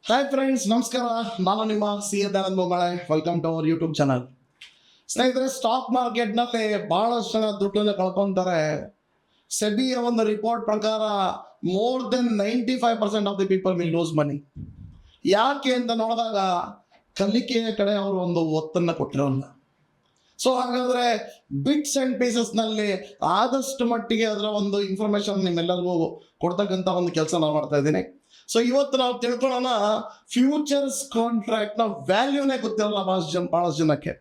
Hi friends, ನಮಸ್ಕಾರ. ನಾನು ನಿಮ್ಮ C Dayananda Bommale. Welcome to our YouTube channel. ಸ್ನೇಹಿತರೆ, ಸ್ಟಾಕ್ ಮಾರ್ಕೆಟ್ನಲ್ಲಿ ಬಹಳಷ್ಟು ಜನ ದುಡ್ಡನ್ನು ಕಳ್ಕೊಂತಾರೆ. ಸೆಬಿಯ ಒಂದು ರಿಪೋರ್ಟ್ ಪ್ರಕಾರ more than 95% of the people will lose money. ಯಾಕೆ ಅಂತ ನೋಡಿದಾಗ ಕಲಿಕೆಯ ಕಡೆ ಅವರು ಒಂದು ಒತ್ತನ್ನು ಕೊಟ್ಟಿರೋಲ್ಲ. ಸೊ ಹಾಗಾದ್ರೆ ಬಿಟ್ಸ್ ಅಂಡ್ ಪೀಸಸ್ನಲ್ಲಿ ಆದಷ್ಟು ಮಟ್ಟಿಗೆ ಅದರ ಒಂದು ಇನ್ಫಾರ್ಮೇಶನ್ ನಿಮ್ಮೆಲ್ಲರಿಗೂ ಕೊಡ್ತಕ್ಕಂಥ ಒಂದು ಕೆಲಸ ನಾನು ಮಾಡ್ತಾ ಇದ್ದೀನಿ. ಸೊ ಇವತ್ತು ನಾವು ತಿಳ್ಕೊಳ್ಳೋಣ, ಫ್ಯೂಚರ್ಸ್ ಕಾಂಟ್ರಾಕ್ಟ್ ನ ವ್ಯಾಲ್ಯೂನೇ ಗೊತ್ತಿರಲ್ಲ ಬಹಳಷ್ಟು ಜನಕ್ಕೆ.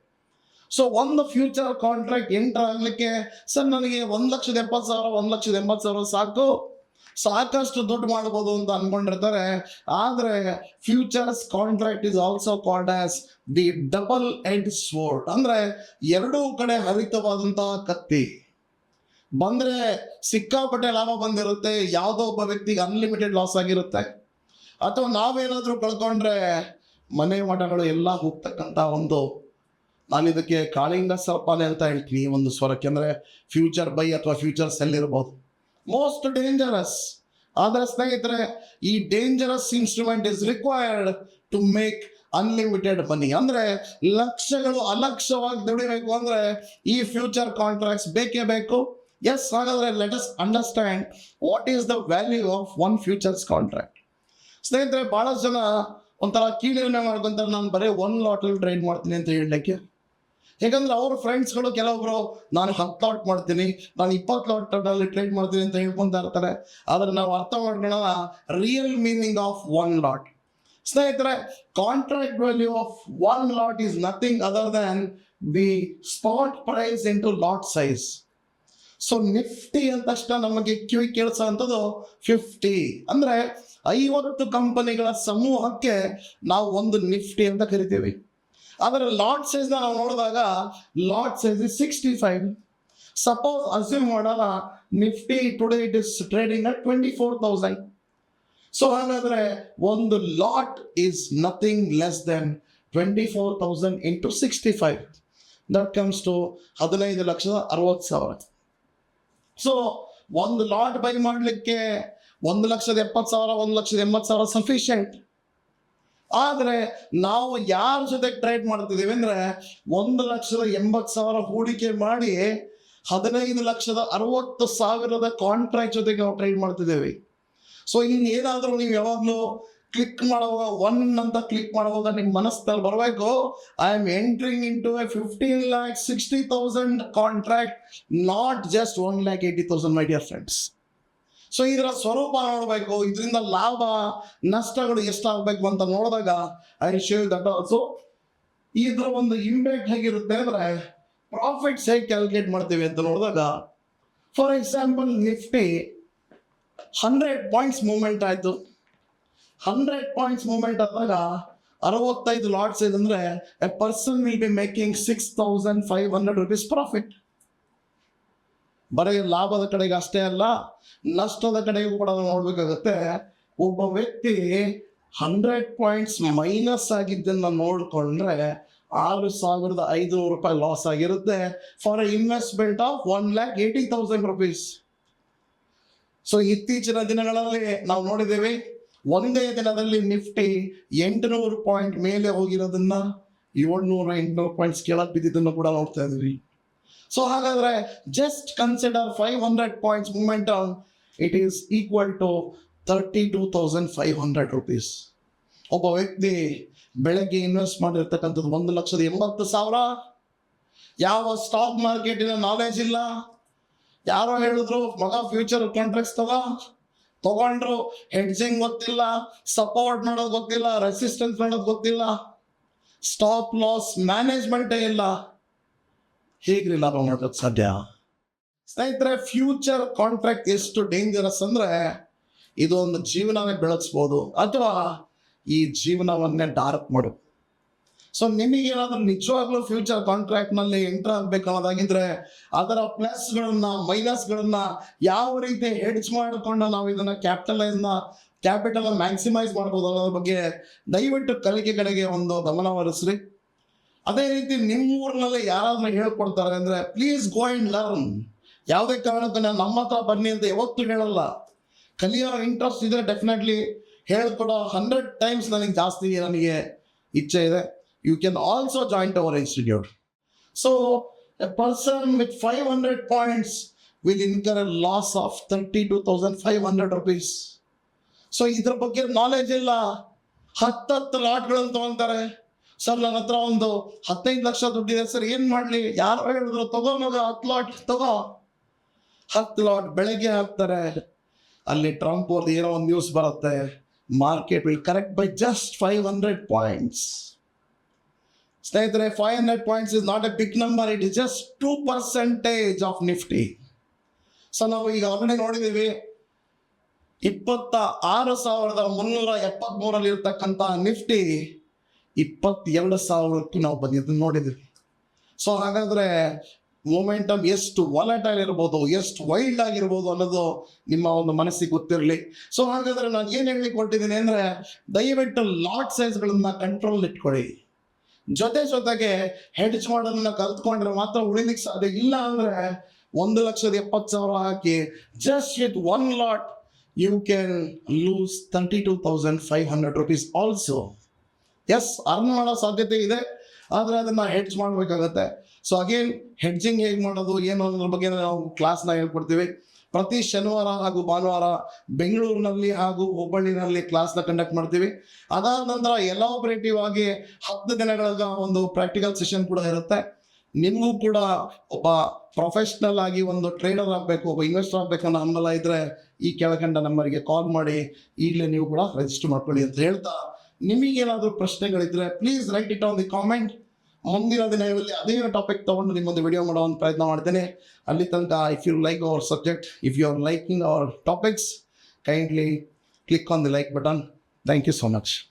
ಸೊ ಒಂದು ಫ್ಯೂಚರ್ ಕಾಂಟ್ರಾಕ್ಟ್ ಎಂಟರ್ ಆಗ್ಲಿಕ್ಕೆ ಸರ್ ನನಗೆ 1,70,000 1,80,000 ಸಾಕಷ್ಟು ದುಡ್ಡು ಮಾಡ್ಬೋದು ಅಂತ ಅನ್ಕೊಂಡಿರ್ತಾರೆ. ಆದ್ರೆ futures contract is also called as the double ಎಂಡ್ ಸ್ವೋರ್ಡ್. ಅಂದ್ರೆ ಎರಡೂ ಕಡೆ ಹರಿತವಾದಂತಹ ಕತ್ತಿ. ಬಂದ್ರೆ ಸಿಕ್ಕಾಪಟ್ಟೆ ಲಾಭ ಬಂದಿರುತ್ತೆ, ಯಾವುದೋ ಒಬ್ಬ ವ್ಯಕ್ತಿಗೆ ಅನ್ಲಿಮಿಟೆಡ್ ಲಾಸ್ ಆಗಿರುತ್ತೆ. ಅಥವಾ ನಾವೇನಾದ್ರೂ ಕಳ್ಕೊಂಡ್ರೆ ಮನೆ ಮಠಗಳು ಎಲ್ಲ ಹೋಗ್ತಕ್ಕಂಥ ಒಂದು, ನಾನು ಇದಕ್ಕೆ ಕಾಳಿಂಗ ಸರ್ಪಾಲೆ ಅಂತ ಹೇಳ್ತೀನಿ ಒಂದು ಸ್ವರಕ್ಕೆ. ಅಂದ್ರೆ ಫ್ಯೂಚರ್ ಬೈ ಅಥವಾ ಫ್ಯೂಚರ್ ಸೆಲ್ ಇರ್ಬೋದು. Most dangerous. ಆದರೆ ಸ್ನೇಹಿತರೆ, ಈ dangerous instrument is required to make unlimited money. ಅಂದ್ರೆ ಲಕ್ಷಗಳು ಅಲಕ್ಷವಾಗಿ ದುಡಿಬೇಕು ಅಂದ್ರೆ ಈ ಫ್ಯೂಚರ್ ಕಾಂಟ್ರಾಕ್ಟ್ಸ್ ಬೇಕೇ ಬೇಕು. ಎಸ್, ಹಾಗಾದ್ರೆ let us understand what is the value of one futures contract. ಸ್ನೇಹಿತರೆ, ಬಹಳಷ್ಟು ಜನ ಒಂಥರ ಕೀಳಿನ ಮಾಡ್ಕೊಂತಾರೆ, ನಾನು ಬರೀ 1 ಲಾಟಲ್ಲಿ ಟ್ರೇಡ್ ಮಾಡ್ತೀನಿ ಅಂತ ಹೇಳಲಿಕ್ಕೆ. ಯಾಕಂದ್ರೆ ಅವ್ರ ಫ್ರೆಂಡ್ಸ್ಗಳು ಕೆಲವೊಬ್ರು ನಾನು 10 ಲಾಟ್ ಮಾಡ್ತೀನಿ, ನಾನು 20 ಲಾಟಲ್ಲಿ ಟ್ರೇಡ್ ಮಾಡ್ತೀನಿ ಅಂತ ಹೇಳ್ಕೊಂತ ಇರ್ತಾರೆ. ಆದ್ರೆ ನಾವು ಅರ್ಥ ಮಾಡ್ಕೊಳ್ಳೋಣ ರಿಯಲ್ ಮೀನಿಂಗ್ ಆಫ್ 1 ಲಾಟ್. ಸ್ನೇಹಿತರೆ, contract value of 1 lot is nothing other than the spot price into lot size. So Nifty ಅಂತಷ್ಟ ನಮಗೆ ಕಿವಿ ಕೇಳಿಸೋ ಅಂಥದ್ದು 50. ಅಂದ್ರೆ 50 ಕಂಪನಿಗಳ ಸಮೂಹಕ್ಕೆ ನಾವು ಒಂದು ನಿಫ್ಟಿ ಅಂತ ಕರಿತೀವಿ. ಆದರೆ ಲಾಟ್ ಸೈಜ್ ನಾವು ನೋಡಿದಾಗ lot size is 65. Suppose assume ಮಾಡೋಣ Nifty today it is trading at 24,000. So ಹಾಗಾದ್ರೆ ಒಂದು lot is nothing less than 24,000 into 65. That comes to 15,60,000. So ಒಂದು ಲಾಟ್ ಬೈ ಮಾಡಲಿಕ್ಕೆ 1,70,000 1,80,000 ಸಫಿಷಿಯಂಟ್. ಆದರೆ ನಾವು ಯಾರ ಜೊತೆ ಟ್ರೇಡ್ ಮಾಡ್ತಿದ್ದೀವಿ ಅಂದ್ರೆ 1,80,000 ಹೂಡಿಕೆ ಮಾಡಿ 15,60,000 ಕಾಂಟ್ರಾಕ್ಟ್ ಜೊತೆಗೆ ನಾವು ಟ್ರೇಡ್ ಮಾಡ್ತಿದ್ದೇವೆ. ಸೊ ಇನ್ನು ಏನಾದರೂ ನೀವು ಯಾವಾಗಲೂ ಕ್ಲಿಕ್ ಮಾಡುವಾಗ 1 ಅಂತ ಕ್ಲಿಕ್ ಮಾಡುವಾಗ ನಿಮ್ಮ ಮನಸ್ಸಲ್ಲಿ ಬರಬೇಕು, I am entering into a 15,60,000 contract, not just 1,80,000 my dear friends. So ಇದರ ಸ್ವರೂಪ ನೋಡಬೇಕು, ಇದರಿಂದ ಲಾಭ ನಷ್ಟಗಳು ಎಷ್ಟಾಗಬೇಕು ಅಂತ ನೋಡಿದಾಗ ಐ ಶೋ ದಟ್ ಆಲ್ಸೋ. ಇದರ ಒಂದು ಇಂಪ್ಯಾಕ್ಟ್ ಹೇಗಿರುತ್ತೆ ಅಂದ್ರೆ ಪ್ರಾಫಿಟ್ಸ್ ಹೇಗೆ ಕ್ಯಾಲ್ಕುಲೇಟ್ ಮಾಡ್ತೀವಿ ಅಂತ ನೋಡಿದಾಗ, for example Nifty 100 points movement ಆಯಿತು. 100 ಪಾಯಿಂಟ್ಸ್ ಮೂವ್ಮೆಂಟ್ ಆದಾಗ 65 ಲಾಟ್ಸ್ ಇದೆ ಅಂದ್ರೆ A person will be making 6,500 rupees profit. ಬರೀ ಲಾಭದ ಕಡೆಗೆ ಅಷ್ಟೇ ಅಲ್ಲ, ನಷ್ಟದ ಕಡೆಗೂ ಕೂಡ ನೋಡ್ಬೇಕಾಗತ್ತೆ. ಒಬ್ಬ ವ್ಯಕ್ತಿ 100 ಪಾಯಿಂಟ್ಸ್ ಮೈನಸ್ ಆಗಿದ್ದನ್ನ ನೋಡಿಕೊಂಡ್ರೆ 6,500 ರೂಪಾಯಿ ಲಾಸ್ ಆಗಿರುತ್ತೆ for A investment of 1,80,000 rupees. So ಇತ್ತೀಚಿನ ದಿನಗಳಲ್ಲಿ ನಾವು ನೋಡಿದ್ದೇವೆ, ಒಂದೇ ದಿನದಲ್ಲಿ ನಿಫ್ಟಿ 800 ಪಾಯಿಂಟ್ ಮೇಲೆ ಹೋಗಿರೋದನ್ನ 700-800 ಪಾಯಿಂಟ್ಸ್ ಕೆಳಗೆ ಬಿದ್ದಿದ್ದನ್ನು ಕೂಡ ನೋಡ್ತಾ ಇದ್ವಿ. ಸೊ ಹಾಗಾದ್ರೆ just consider 500 points momentum, it is equal to 32,500 rupees. ಒಬ್ಬ ವ್ಯಕ್ತಿ ಬೆಳಗ್ಗೆ ಇನ್ವೆಸ್ಟ್ ಮಾಡಿರ್ತಕ್ಕಂಥದ್ದು 1,80,000. ಯಾವ ಸ್ಟಾಕ್ ಮಾರ್ಕೆಟಿನ ನಾಲೆಜ್ ಇಲ್ಲ. ಯಾರೋ ಹೇಳಿದ್ರು ಮಗ ಫ್ಯೂಚರ್ ಕಾಂಟ್ರಾಕ್ಟ್ಸ್ ತಗೊಂಡ್ರು, ಹೆಡ್ಜಿಂಗ್ ಗೊತ್ತಿಲ್ಲ, ಸಪೋರ್ಟ್ ಮಾಡೋದು ಗೊತ್ತಿಲ್ಲ, ರೆಸಿಸ್ಟೆನ್ಸ್ ಮಾಡೋದು ಗೊತ್ತಿಲ್ಲ, ಸ್ಟಾಪ್ ಲಾಸ್ ಮ್ಯಾನೇಜ್ಮೆಂಟೇ ಇಲ್ಲ. ಹೇಗ್ರಿ ಲಾಭ ಮಾಡೋದಕ್ಕೆ ಸಾಧ್ಯ? ಸ್ನೇಹಿತರೆ, ಫ್ಯೂಚರ್ ಕಾಂಟ್ರಾಕ್ಟ್ ಎಷ್ಟು ಡೇಂಜರಸ್ ಅಂದ್ರೆ ಇದು ಒಂದು ಜೀವನವೇ ಬೆಳೆಸ್ಬೋದು ಅಥವಾ ಈ ಜೀವನವನ್ನೇ ಡಾರ್ಕ್ ಮಾಡು. ಸೊ ನಿಮಗೇನಾದ್ರೂ ನಿಜವಾಗ್ಲೂ ಫ್ಯೂಚರ್ ಕಾಂಟ್ರಾಕ್ಟ್ ನಲ್ಲಿ ಎಂಟರ್ ಆಗ್ಬೇಕು ಅನ್ನೋದಾಗಿದ್ರೆ ಅದರ ಪ್ಲಸ್ಗಳನ್ನ ಮೈನಸ್ಗಳನ್ನ ಯಾವ ರೀತಿ ಹೆಡ್ಜ್ ಮಾಡಿಕೊಂಡು ನಾವು ಇದನ್ನ ಕ್ಯಾಪಿಟಲ್ ಮ್ಯಾಕ್ಸಿಮೈಸ್ ಮಾಡ್ಬೋದು ಅನ್ನೋದ್ರ ಬಗ್ಗೆ ದಯವಿಟ್ಟು ಕಲಿಕೆ ಕಡೆಗೆ ಒಂದು ಗಮನ ಹರಿಸ್ರಿ. ಅದೇ ರೀತಿ ನಿಮ್ಮ ಊರಿನಲ್ಲಿ ಯಾರಾದ್ರೂ ಹೇಳ್ಕೊಡ್ತಾರೆ ಅಂದ್ರೆ ಪ್ಲೀಸ್ ಗೋ ಅಂಡ್ ಲರ್ನ್. ಯಾವುದೇ ಕಾರಣಕ್ಕೂ ನಮ್ಮ ಹತ್ರ ಬನ್ನಿ ಅಂತ ಯಾವತ್ತೂ ಹೇಳಲ್ಲ. ಕಲಿಯೋ ಇಂಟ್ರೆಸ್ಟ್ ಇದ್ರೆ ಡೆಫಿನೆಟ್ಲಿ ಹೇಳ್ಕೊಡೋ 100 ಟೈಮ್ಸ್ ನನಗೆ ಇಚ್ಛೆ ಇದೆ. You can also join our institute. So a person with 500 points will incur a loss of 32,500 rupees. So ಇದ್ರ ಬಗ್ಗೆ ನಾಲೆಜ್ ಇಲ್ಲ. 10 ಲಾಟ್ಗಳನ್ನು ತಗೊಳ್ತಾರೆ. ಸರ್ ನನ್ನ ಹತ್ರ ಒಂದು 15 ಲಕ್ಷ ದುಡ್ಡಿದೆ ಸರ್, ಏನು ಮಾಡಲಿ? ಯಾರು ಹೇಳಿದ್ರು ತಗೋ ಮಗ 10 ಲಾಟ್ ತಗೋ. 10 ಲಾಟ್ ಬೆಳಗ್ಗೆ ಹಾಕ್ತಾರೆ. ಅಲ್ಲಿ ಟ್ರಂಪ್ ಅವ್ರದ್ದು ಏನೋ ಒಂದು ನ್ಯೂಸ್ ಬರುತ್ತೆ, market will correct by just 500 points. ಸ್ನೇಹಿತರೆ, 500 points is not a big number, it is just 2% of Nifty. So ನಾವು ಈಗ ಆಲ್ರೆಡಿ ನೋಡಿದ್ದೀವಿ 26,373 ಇರ್ತಕ್ಕಂಥ ನಿಫ್ಟಿ 22,000ಕ್ಕೆ ನಾವು ಬಂದಿದ್ದು ನೋಡಿದ್ದೀವಿ. ಸೊ ಹಾಗಾದರೆ ಮೊಮೆಂಟಮ್ ಎಷ್ಟು ವಾಲಟೈಲ್ ಇರ್ಬೋದು, ಎಷ್ಟು ವೈಲ್ಡ್ ಆಗಿರ್ಬೋದು ಅನ್ನೋದು ನಿಮ್ಮ ಒಂದು ಮನಸ್ಸಿಗೆ ಗೊತ್ತಿರಲಿ. ಸೊ ಹಾಗಾದರೆ ನಾನು ಏನು ಹೇಳಲಿಕ್ಕೆ ಹೊರಟಿದ್ದೀನಿ ಅಂದರೆ, ದಯವಿಟ್ಟು ಲಾಟ್ ಸೈಜ್ಗಳನ್ನು ಕಂಟ್ರೋಲ್ ಇಟ್ಕೊಳ್ಳಿ. ಜೊತೆಗೆ ಹೆಡ್ಜ್ ಮಾಡೋದನ್ನ ಕಲ್ತ್ಕೊಂಡ್ರೆ ಮಾತ್ರ ಉಳಿಲಿಕ್ಕೆ ಸಾಧ್ಯ. ಇಲ್ಲ ಅಂದರೆ 1,70,000 ಹಾಕಿ just with 1 lot you can lose 32,500 rupees also. Yes, earn ಮಾಡೋ ಸಾಧ್ಯತೆ ಇದೆ, ಆದರೆ ಅದನ್ನು ಹೆಡ್ಜ್ ಮಾಡಬೇಕಾಗತ್ತೆ. ಸೊ ಅಗೇನ್ ಹೆಡ್ಜಿಂಗ್ ಹೇಗೆ ಮಾಡೋದು ಏನು ಅನ್ನೋದ್ರ ಬಗ್ಗೆ ನಾವು ಕ್ಲಾಸ್ನ ಹೇಳ್ಕೊಡ್ತೀವಿ. ಪ್ರತಿ ಶನಿವಾರ ಹಾಗೂ ಭಾನುವಾರ ಬೆಂಗಳೂರಿನಲ್ಲಿ ಹಾಗೂ ಹುಬ್ಬಳ್ಳಿನಲ್ಲಿ ಕ್ಲಾಸ್ನ ಕಂಡಕ್ಟ್ ಮಾಡ್ತೀವಿ. ಅದಾದ ನಂತರ ಎಲಾಬ್ರೇಟಿವ್ ಆಗಿ 10 ದಿನಗಳ ಒಂದು ಪ್ರಾಕ್ಟಿಕಲ್ ಸೆಷನ್ ಕೂಡ ಇರುತ್ತೆ. ನಿಮಗೂ ಕೂಡ ಒಬ್ಬ ಪ್ರೊಫೆಷ್ನಲ್ ಆಗಿ ಒಂದು ಟ್ರೇಡರ್ ಆಗಬೇಕು, ಒಬ್ಬ ಇನ್ವೆಸ್ಟರ್ ಆಗಬೇಕು ಅನ್ನೋ ಹಂಬಲ ಇದ್ದರೆ ಈ ಕೆಳಕಂಡ ನಂಬರ್ಗೆ ಕಾಲ್ ಮಾಡಿ ಈಗಲೇ ನೀವು ಕೂಡ ರಿಜಿಸ್ಟರ್ ಮಾಡ್ಕೊಳ್ಳಿ ಅಂತ ಹೇಳ್ತಾ, ನಿಮಗೇನಾದರೂ ಪ್ರಶ್ನೆಗಳಿದ್ರೆ please write it on the comment. ಮುಂದಿನ ದಿನಗಳಲ್ಲಿ ಅದೇ ಟಾಪಿಕ್ ತೊಗೊಂಡು ನಿಮ್ಮೊಂದು ವಿಡಿಯೋ ಮಾಡುವಂಥ ಪ್ರಯತ್ನ ಮಾಡ್ತೇನೆ. ಅಲ್ಲಿ ತನಕ, if you like our subject, if you are liking our topics, kindly click on the like button. Thank you so much.